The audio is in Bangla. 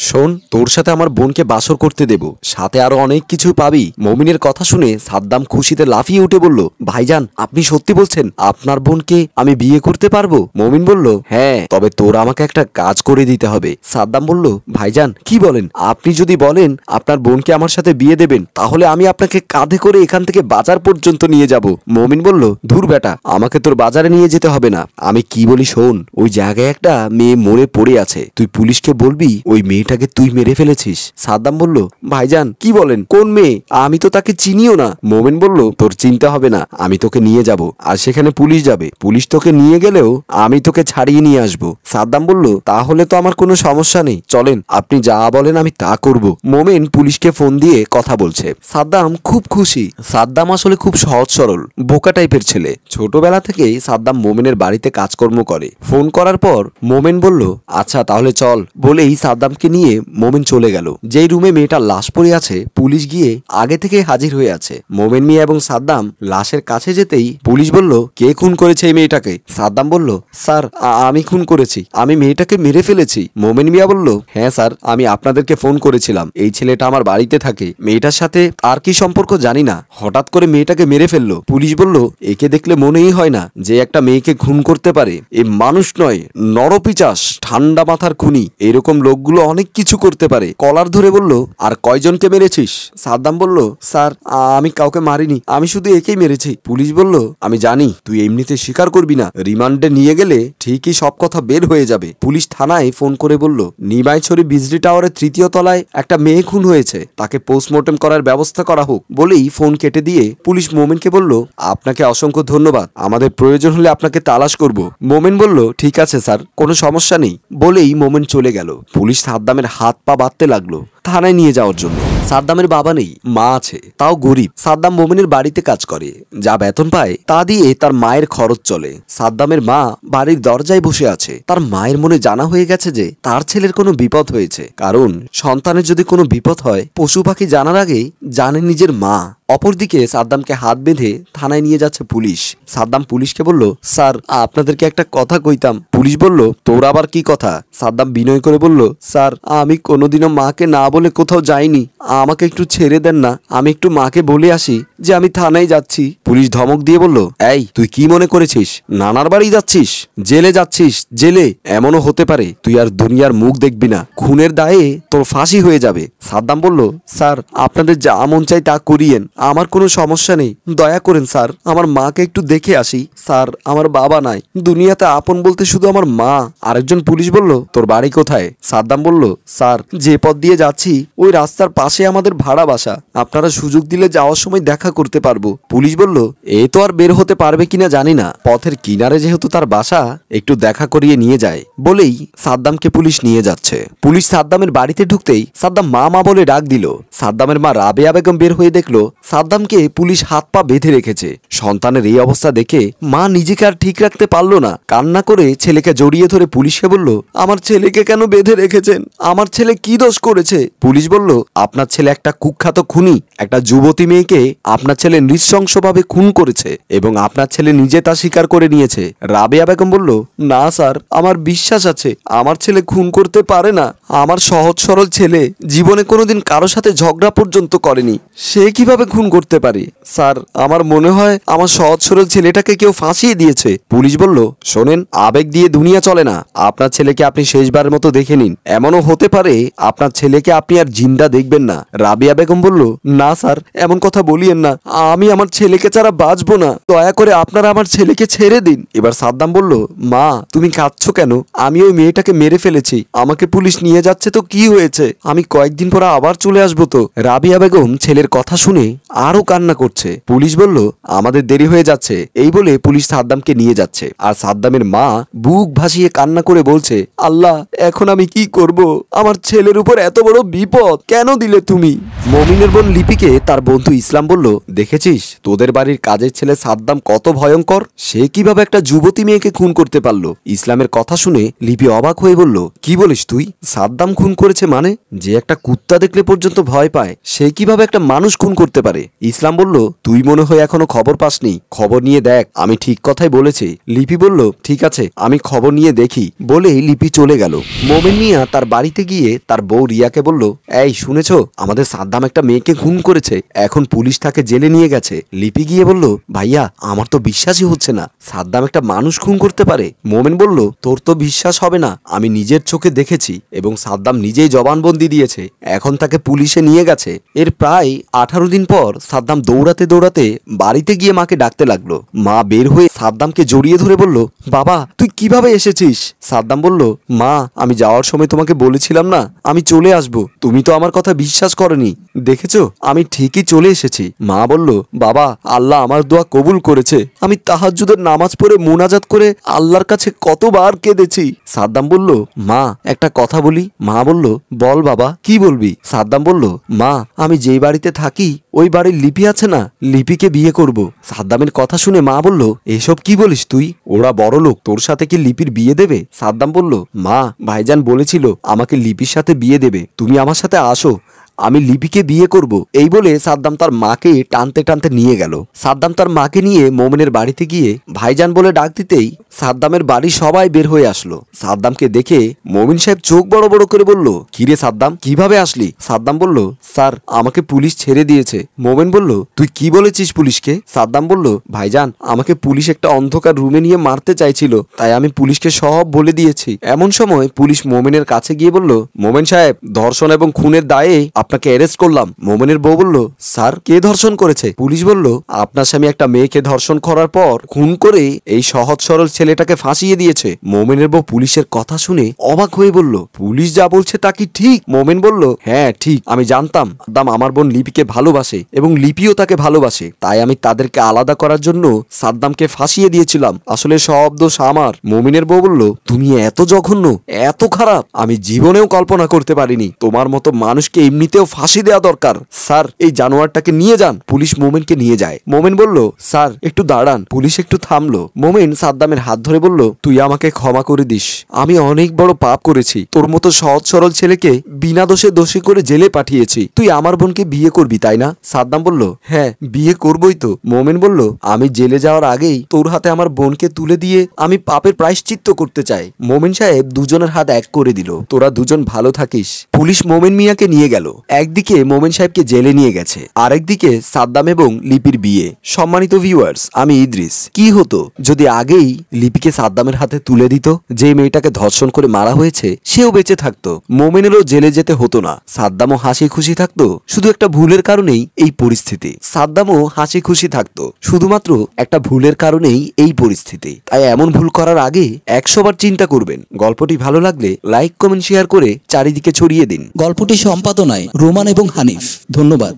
শোন, তোর সাথে আমার বোনকে বাসর করতে দেব, সাথে আরো অনেক কিছু পাবি। মমিনের কথা শুনে সাদ্দাম খুশিতে লাফিয়ে উঠে বলল, ভাইজান আপনি সত্যি বলছেন? আপনার বোনকে আমি বিয়ে করতে পারবো? মমিন বলল, হ্যাঁ, তবে তোর আমাকে একটা কাজ করে দিতে হবে। সাদ্দাম বলল, ভাইজান কি বলেন? আপনি যদি বলেন আপনার বোনকে আমার সাথে বিয়ে দেবেন, তাহলে আমি আপনাকে কাঁধে করে এখান থেকে বাজার পর্যন্ত নিয়ে যাব। মমিন বলল, ধুর বেটা, আমাকে তোর বাজারে নিয়ে যেতে হবে না। আমি কি বলি শোন, ওই জায়গায় একটা মেয়ে মরে পড়ে আছে, তুই পুলিশকে বলবি ওই মেয়েটাকে তুই মেরে ফেলেছিস। সাদ্দাম বলল, ভাইজান কি বলেন? কোন মেয়ে? আমি তো তাকে চিনিও না। মোমেন বলল, তোর চিনতে হবে না, আমি তোকে নিয়ে যাব, আর সেখানে পুলিশ যাবে। পুলিশ তোকে নিয়ে গেলেও আমি তোকে ছাড়িয়ে নিয়ে আসবো। সাদ্দাম বলল, তাহলে তো আমার কোনো সমস্যা নেই, চলেন, আপনি যা বলেন আমি তা করব। মোমেন পুলিশকে ফোন দিয়ে কথা বলছে। সাদ্দাম খুব খুশি। সাদ্দাম আসলে খুব সহজ সরল বোকা টাইপের ছেলে। ছোটবেলা থেকেই সাদ্দাম মোমেনের বাড়িতে কাজকর্ম করে। ফোন করার পর মোমেন বলল, আচ্ছা তাহলে চল, বলেই সাদ্দামকে নিয়ে মোমেন চলে গেল। যেই রুমে মেয়েটার লাশ পড়ে আছে, পুলিশ গিয়ে আগে থেকে হাজির হয়ে আছে। মোমেন মিয়া এবং সাদ্দাম লাশের কাছে যেতেই পুলিশ বলল, কে খুন করেছে এই মেয়েটাকে? সাদ্দাম বলল, স্যার আমি খুন করেছি, আমি মেয়েটাকে মেরে ফেলেছি। মোমেন মিয়া বলল, হ্যাঁ স্যার, আমি আপনাদেরকে ফোন করেছিলাম, এই ছেলেটা আমার বাড়িতে থাকে, মেয়েটার সাথে আর কি সম্পর্ক জানি না, হঠাৎ করে মেয়েটাকে মেরে ফেললো। পুলিশ বলল, একে দেখলে মনেই হয় না যে একটা মেয়েকে খুন করতে পারে, এ মানুষ নয়, নরপিচাস, ঠান্ডা মাথার খুনি, এরকম লোকগুলো অনেক কিছু করতে পারে। কলার ধরে বলল, আর কয়জনকে মেরেছিস? সাদ্দাম বলল, স্যার আমি কাউকে মারিনি, আমি শুধু একেই মেরেছি। পুলিশ বলল, আমি জানি তুই এমনিতে স্বীকার করবি না, রিমান্ডে নিয়ে গেলে ঠিকই সব কথা বের হয়ে যাবে। পুলিশ থানায় ফোন করে বলল, নিমাইছড়ি বিজলি টাওয়ারের 3য় তলায় একটা মেয়ে খুন হয়েছে, তাকে পোস্টমর্টেম করার ব্যবস্থা করা হোক। বলেই ফোন কেটে দিয়ে পুলিশ মোমেনকে বলল, আপনাকে অসংখ্য ধন্যবাদ, আমাদের প্রয়োজন হলে আপনাকে তালাশ করব। মোমেন বলল, ঠিক আছে স্যার, কোনো সমস্যা নেই। বলেই মোমেন চলে গেল। পুলিশ সাদ্দামের হাত পা বাঁধতে লাগলো থানায় নিয়ে যাওয়ার জন্য। সাদ্দামের বাবা নেই, মা আছে, তাও গরিব। সাদ্দাম মোমেনের বাড়িতে কাজ করে, যা বেতন পায় তা দিয়ে তার মায়ের খরচ চলে। সাদ্দামের মা বাড়ির দরজায় বসে আছে। তার মায়ের মনে জানা হয়ে গেছে যে তার ছেলের কোনো বিপদ হয়েছে, কারণ সন্তানের যদি কোনো বিপদ হয়, পশু পাখি জানার আগেই জানে নিজের মা। অপরদিকে সাদ্দামকে হাত বেঁধে থানায় নিয়ে যাচ্ছে পুলিশ। সাদ্দাম পুলিশকে বলল, স্যার আপনাদেরকে একটা কথা কইতাম। পুলিশ বলল, তোর আবার কি কথা? সাদ্দাম বিনয় করে বলল, স্যার আমি কোনোদিনও মাকে না বলে কোথাও যাইনি, আমাকে একটু ছেড়ে দেন না, আমি একটু মাকে বলে আসি যে আমি থানায় যাচ্ছি। পুলিশ ধমক দিয়ে বলল, এই তুই কি মনে করেছিস নানার বাড়ি যাচ্ছিস? জেলে যাচ্ছিস, জেলে। এমনও হতে পারে তুই আর দুনিয়ার মুখ দেখবি না, খুনের দায়ে তোর ফাঁসি হয়ে যাবে। সাদ্দাম বলল, স্যার আপনাদের যা মন চাই তা করিয়েন, আমার কোনো সমস্যা নেই, দয়া করেন স্যার, আমার মাকে একটু দেখে আসি। স্যার আমার বাবা নাই, দুনিয়াতে আপন বলতে শুধু আমার মা। আরেকজন পুলিশ বলল, তোর বাড়ি কোথায়? সাদ্দাম বলল, স্যার যে পথ দিয়ে যাচ্ছি ওই রাস্তার পাশে আমাদের ভাড়া বাসা, আপনারা সুযোগ দিলে যাওয়ার সময় দেখা করতে পারবো। পুলিশ বলল, এ তো আর বের হতে পারবে কিনা জানি না, পথের কিনারে যেহেতু তার বাসা, একটু দেখা করিয়ে নিয়ে যায়। বলেই সাদ্দামকে পুলিশ নিয়ে যাচ্ছে। পুলিশ সাদ্দামের বাড়িতে ঢুকতেই সাদ্দাম মা মা বলে ডাক দিল। সাদ্দামের মা রাবেয়া বেগম বের হয়ে দেখলো সাদ্দামকে পুলিশ হাত পা বেঁধে রেখেছে। সন্তানের এই অবস্থা দেখে মা নিজেকে আর ঠিক রাখতে পারল না, কান্না করে ছেলেকে জড়িয়ে ধরে পুলিশকে বলল, আমার ছেলেকে কেন বেঁধে রেখেছেন? আমার ছেলে কি দোষ করেছে? পুলিশ বলল, আপনার ছেলে একটা কুখ্যাত খুনি, একটা যুবতী মেয়েকে আপনার ছেলে নৃশংসভাবে খুন করেছে এবং আপনার ছেলে নিজে তা স্বীকার করে নিয়েছে। রাবেয়া বেগম বলল, না স্যার, আমার বিশ্বাস আছে আমার ছেলে খুন করতে পারে না, আমার সহজ সরল ছেলে জীবনে কোনোদিন কারো সাথে ঝগড়া পর্যন্ত করেনি, সে কিভাবে খুন করতে পারে? স্যার আমার মনে হয় আমার সহজ সরল ছেলেটাকে কেউ ফাঁসিয়ে দিয়েছে। পুলিশ বলল, শোনেন, আবেগ দিয়ে দুনিয়া চলে না, আপনার ছেলেকে আপনি শেষবারের মতো দেখে নিন, এমনও হতে পারে আপনার ছেলেকে আপনি আর জিন্দা দেখবেন না। রাবিয়া বেগম বলল, না স্যার এমন কথা বলিয়েন না, আমি আমার ছেলেকে ছাড়া বাঁচবো না, দয়া করে আপনারা আমার ছেলেকে ছেড়ে দিন। এবার সাদ্দাম বলল, মা তুমি কাঁদছো কেন? আমি ওই মেয়েটাকে মেরে ফেলেছি, আমাকে পুলিশ নিয়ে যাচ্ছে তো কি হয়েছে, আমি কয়েকদিন পর আবার চলে আসবো তো। রাবিয়া বেগম ছেলের কথা শুনে আরো কান্না করছে। পুলিশ বলল, আমাদের দেরি হয়ে যাচ্ছে। এই বলে পুলিশ সাদ্দামকে নিয়ে যাচ্ছে। আর সাদ্দামের মা বুক ভাসিয়ে কান্না করে বলছে, আল্লাহ এখন আমি কি করব? আমার ছেলের উপর এত বড় বিপদ কেন দিলে তুমি? মমিনের বোন লিপিকে তার বন্ধু ইসলাম বলল, দেখেছিস তোদের বাড়ির কাজের ছেলে সাদ্দাম কত ভয়ঙ্কর, সে কিভাবে একটা যুবতী মেয়েকে খুন করতে পারলো। ইসলামের কথা শুনে লিপি অবাক হয়ে বলল, কি বলিস তুই? সাদ্দাম খুন করেছে মানে? যে একটা কুত্তা দেখলে পর্যন্ত ভয় পায়, সে কিভাবে একটা মানুষ খুন করতে পারে? ইসলাম বলল, তুই মনে হয় এখনো খবর পাসনি, খবর নিয়ে দেখ, আমি ঠিক কথাই বলেছি। লিপি বলল, ঠিক আছে, আমি খবর নিয়ে দেখি বলেই লিপি চলে গেল। মোমেন মিয়া তার বাড়িতে গিয়ে তার বউ রিয়াকে বলল, এই শুনেছ, আমাদের সাদ্দাম একটা মেয়েকে খুন করেছে, এখন পুলিশ তাকে জেলে নিয়ে গেছে। লিপি গিয়ে বলল, ভাইয়া আমার তো বিশ্বাসই হচ্ছে না, সাদ্দাম একটা মানুষ খুন করতে পারে। মোমেন বলল, তোর তো বিশ্বাস হবে না, আমি নিজের চোখে দেখেছি এবং সাদ্দাম নিজেই জবানবন্দি দিয়েছে, এখন তাকে পুলিশে নিয়ে গেছে। এর প্রায় 18 দিন পর সাদ্দাম দৌড়াতে দৌড়াতে বাড়িতে গিয়ে মাকে ডাকতে লাগলো। মা বের হয়ে সাদ্দামকে জড়িয়ে ধরে বলল, বাবা তুই কিভাবে এসেছিস? সাদ্দাম বলল, মা আমি যাওয়ার সময় তোমাকে বলেছিলাম না আমি চলে আসব, তুমি তো আমার কথা বিশ্বাস করনি, দেখেছো আমি ঠিকই চলে এসেছি। মা বলল, বাবা আল্লাহ আমার দোয়া কবুল করেছে, আমি তাহাজ্জুদের নামাজ পড়ে মুনাজাত করে আল্লাহর কাছে কতবার কেঁদেছি। সাদ্দাম বলল, মা একটা কথা বলি। মা বলল, বল বাবা, কি বলবি? সাদ্দাম বলল, মা আমি যেই বাড়িতে থাকি ওই বাড়ির লিপি আছে না, লিপিকে বিয়ে করব। সাদ্দামের কথা শুনে মা বলল, এসব কি বলিস তুই? ওরা বড় লোক, তোর সাথে কি লিপির বিয়ে দেবে? সাদ্দাম বলল, মা ভাইজান বলেছিল আমাকে লিপির সাথে বিয়ে দেবে, তুমি আমার সাথে আসো, আমি লিপিকে বিয়ে করব। এই বলে সাদ্দাম তার মাকে টানতে টানতে নিয়ে গেল। সাদ্দাম তার মাকে নিয়ে মোমেনের বাড়িতে গিয়ে ভাইজান বলে ডাক দিতেই সাদ্দামের বাড়ি সবাই বের হয়ে আসলো। সাদ্দামকে দেখে মোমিন সাহেব চোখ বড় বড় করে বলল, কিরে সাদ্দাম কিভাবে আসলি? সাদ্দাম বলল, স্যার আমাকে পুলিশ ছেড়ে দিয়েছে। মোমেন বলল, তুই কি বলেছিস পুলিশকে? সাদ্দাম বলল, ভাইজান আমাকে পুলিশ একটা অন্ধকার রুমে নিয়ে মারতে চাইছিল, তাই আমি পুলিশকে সব বলে দিয়েছি। এমন সময় পুলিশ মোমেনের কাছে গিয়ে বলল, মোমেন সাহেব ধর্ষণ এবং খুনের দায়ে আপনাকে অ্যারেস্ট করলাম। মোমেনের বউ বলল, স্যার কে ধর্ষণ করেছে? পুলিশ বলল, আপনার স্বামী একটা মেয়েকে ধর্ষণ করার পর খুন করে এই সহজ সরল ছেলেটাকে ফাঁসিয়ে দিয়েছে। মোমেনের বউ পুলিশের কথা শুনে অবাক হয়ে বলল, পুলিশ যা বলছে তা কি ঠিক? মোমেন বলল, হ্যাঁ ঠিক, আমি জানতাম সাদ্দাম আমার বোন লিপিকে ভালোবাসে এবং লিপিও তাকে ভালোবাসে, তাই আমি তাদেরকে আলাদা করার জন্য সাদ্দামকে ফাঁসিয়ে দিয়েছিলাম, আসলে সব দোষ আমার। মোমিনের বউ বলল, তুমি এত জঘন্য, এত খারাপ, আমি জীবনেও কল্পনা করতে পারিনি, তোমার মতো মানুষকে এমনিতেও ফাঁসি দেওয়া দরকার। স্যার এই জানোয়ারটাকে নিয়ে যান। পুলিশ মোমেনকে নিয়ে যায়। মোমেন বলল, স্যার একটু দাঁড়ান। পুলিশ একটু থামলো। মোমেন সাদ্দামের হাত ধরে বলল, তুই আমাকে ক্ষমা করে দিস, আমি অনেক বড় পাপ করেছি, তোর মতো সহজ সরল ছেলেকে বিনা দোষে দোষী করে জেলে পাঠিয়েছি, তুই আমার বোনকে বিয়ে করবি তাই না? সাদ্দাম বলল, হ্যাঁ বিয়ে করবই তো। মোমেন বলল, আমি জেলে যাওয়ার আগেই তোর হাতে আমার বোনকে তুলে দিয়ে আমি পাপের প্রায়শ্চিত্ত করতে চাই। মোমেন সাহেব দুজনের হাত এক করে দিল, তোরা দুজন ভালো থাকিস। পুলিশ মোমেন মিয়াকে নিয়ে গেল। একদিকে মোমেন সাহেবকে জেলে নিয়ে গেছে, আরেকদিকে সাদ্দাম এবং লিপির বিয়ে। সম্মানিত ভিউয়ার্স, আমি ইদ্রিস। কি হতো যদি আগেই লিপিকে সাদ্দামের হাতে তুলে দিত? যে মেয়েটাকে ধর্ষণ করে মারা হয়েছে সেও বেঁচে থাকতো, মোমেনেরও জেলে যেতে হতো না, সাদ্দামও হাসি খুশি থাকতো। শুধু একটা ভুলের কারণেই এই পরিস্থিতি। সাদ্দামও হাসি খুশি থাকতো, শুধুমাত্র একটা ভুলের কারণেই এই পরিস্থিতি। তাই এমন ভুল করার আগে 100 বার চিন্তা করবেন। গল্পটি ভালো লাগলে লাইক কমেন্ট শেয়ার করে চারিদিকে ছড়িয়ে দিন। গল্পটি সম্পাদনায় রোমান এবং হানিফ। ধন্যবাদ।